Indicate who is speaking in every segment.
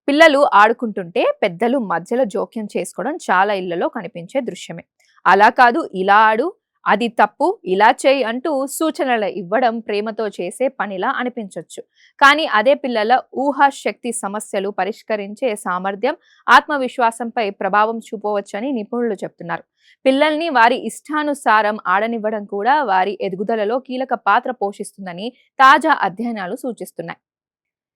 Speaker 1: పిల్లలు ఆడుకుంటుంటే పెద్దలు మధ్యలో జోక్యం చేసుకోవడం చాలా ఇళ్లలో కనిపించే దృశ్యమే. అలా కాదు, ఇలా ఆడు, అది తప్పు, ఇలా చేయి అంటూ సూచనలు ఇవ్వడం ప్రేమతో చేసే పనిలా అనిపించొచ్చు. కానీ అదే పిల్లల ఊహాశక్తి సమస్యలు పరిష్కరించే సామర్థ్యం, ఆత్మవిశ్వాసంపై ప్రభావం చూపవచ్చని నిపుణులు చెప్తున్నారు. పిల్లల్ని వారి ఇష్టానుసారం ఆడనివ్వడం కూడా వారి ఎదుగుదలలో కీలక పాత్ర పోషిస్తుందని తాజా అధ్యయనాలు సూచిస్తున్నాయి.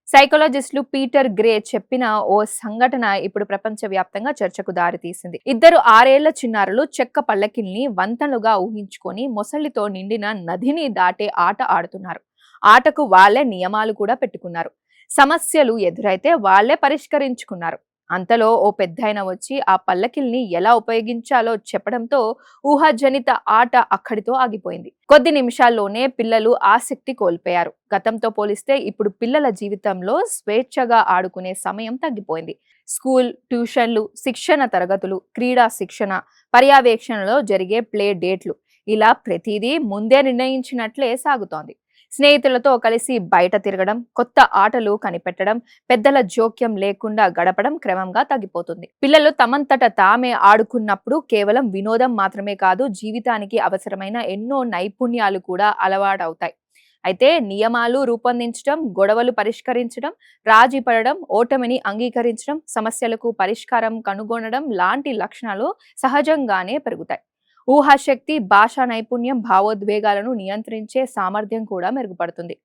Speaker 1: సైకాలజిస్టులు పీటర్ గ్రే చెప్పిన ఓ సంఘటన ఇప్పుడు ప్రపంచవ్యాప్తంగా చర్చకు దారితీసింది. ఇద్దరు 6 ఏళ్ల చిన్నారులు చెక్క పల్లకిల్ని వంతెనలుగా ఊహించుకొని మొసలితో నిండిన నదిని దాటే ఆట ఆడుతున్నారు. ఆటకు వాళ్లే నియమాలు కూడా పెట్టుకున్నారు. సమస్యలు ఎదురైతే వాళ్లే పరిష్కరించుకున్నారు. అంతలో ఓ పెద్దాయన వచ్చి ఆ పల్లకిల్ని ఎలా ఉపయోగించాలో చెప్పడంతో ఊహాజనిత ఆట అక్కడితో ఆగిపోయింది. కొద్ది నిమిషాల్లోనే పిల్లలు ఆసక్తి కోల్పోయారు. గతంతో పోలిస్తే ఇప్పుడు పిల్లల జీవితంలో స్వేచ్ఛగా ఆడుకునే సమయం తగ్గిపోయింది. స్కూల్, ట్యూషన్లు, శిక్షణ తరగతులు, క్రీడా శిక్షణ, పర్యవేక్షణలో జరిగే ప్లే డేట్లు, ఇలా ప్రతిదీ ముందే నిర్ణయించినట్లే సాగుతోంది. స్నేహితులతో కలిసి బయట తిరగడం, కొత్త ఆటలు కనిపెట్టడం, పెద్దల జోక్యం లేకుండా గడపడం క్రమంగా తగ్గిపోతుంది. పిల్లలు తమంతట తామే ఆడుకున్నప్పుడు కేవలం వినోదం మాత్రమే కాదు, జీవితానికి అవసరమైన ఎన్నో నైపుణ్యాలు కూడా అలవాటవుతాయి. అయితే నియమాలు రూపొందించడం, గొడవలు పరిష్కరించడం, రాజీ పడడం, ఓటమిని అంగీకరించడం, సమస్యలకు పరిష్కారం కనుగొనడం లాంటి లక్షణాలు సహజంగానే పెరుగుతాయి. ఊహాశక్తి, భాషా నైపుణ్యం, భావోద్వేగాలను నియంత్రించే సామర్థ్యం కూడా మెరుగుపడుతుంది.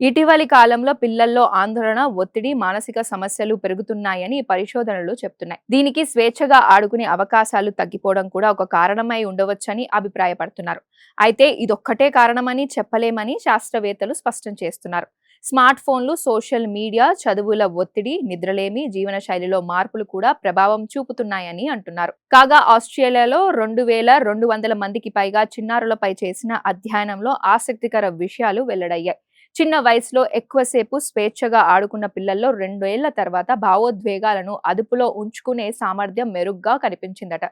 Speaker 1: ఇటీవలి కాలంలో పిల్లల్లో ఆందోళన, ఒత్తిడి, మానసిక సమస్యలు పెరుగుతున్నాయని పరిశోధనలు చెప్తున్నాయి. దీనికి స్వేచ్ఛగా ఆడుకునే అవకాశాలు తగ్గిపోవడం కూడా ఒక కారణమై ఉండవచ్చని అభిప్రాయపడుతున్నారు. అయితే ఇదొక్కటే కారణమని చెప్పలేమని శాస్త్రవేత్తలు స్పష్టం చేస్తున్నారు. స్మార్ట్ ఫోన్లు, సోషల్ మీడియా, చదువుల ఒత్తిడి, నిద్రలేమి, జీవన శైలిలో మార్పులు కూడా ప్రభావం చూపుతున్నాయని అంటున్నారు. కాగా ఆస్ట్రేలియాలో 2200 మందికి పైగా చిన్నారులపై చేసిన అధ్యయనంలో ఆసక్తికర విషయాలు వెల్లడయ్యాయి. చిన్న వయసులో ఎక్కువసేపు స్వేచ్ఛగా ఆడుకున్న పిల్లల్లో 2 ఏళ్ల తర్వాత భావోద్వేగాలను అదుపులో ఉంచుకునే సామర్థ్యం మెరుగ్గా కనిపించిందట.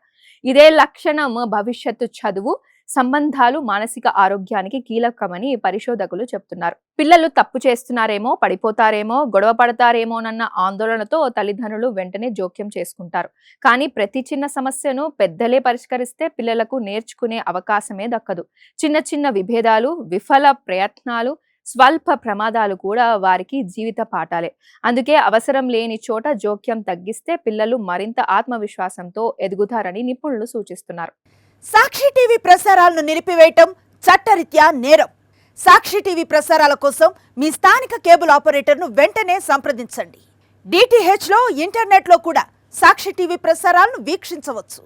Speaker 1: ఇదే లక్షణం భవిష్యత్తు చదువు, సంబంధాలు, మానసిక ఆరోగ్యానికి కీలకమని పరిశోధకులు చెప్తున్నారు. పిల్లలు తప్పు చేస్తున్నారేమో, పడిపోతారేమో, గొడవ పడతారేమోనన్న ఆందోళనతో తల్లిదండ్రులు వెంటనే జోక్యం చేసుకుంటారు. కానీ ప్రతి చిన్న సమస్యను పెద్దలే పరిష్కరిస్తే పిల్లలకు నేర్చుకునే అవకాశమే దక్కదు. చిన్న చిన్న విభేదాలు, విఫల ప్రయత్నాలు, స్వల్ప ప్రమాదాలు కూడా వారికి జీవిత పాఠాలే. అందుకే అవసరం లేని చోట జోక్యం తగ్గిస్తే పిల్లలు మరింత ఆత్మవిశ్వాసంతో ఎదుగుతారని నిపుణులు సూచిస్తున్నారు.
Speaker 2: సాక్షి టీవీ ప్రసారాలను నిలిపివేయటం చట్టరీత్యా నేరం. సాక్షి టీవీ ప్రసారాల కోసం మీ స్థానిక కేబుల్ ఆపరేటర్ను వెంటనే సంప్రదించండి. DTHలో, ఇంటర్నెట్లో కూడా సాక్షి టీవీ ప్రసారాలను వీక్షించవచ్చు.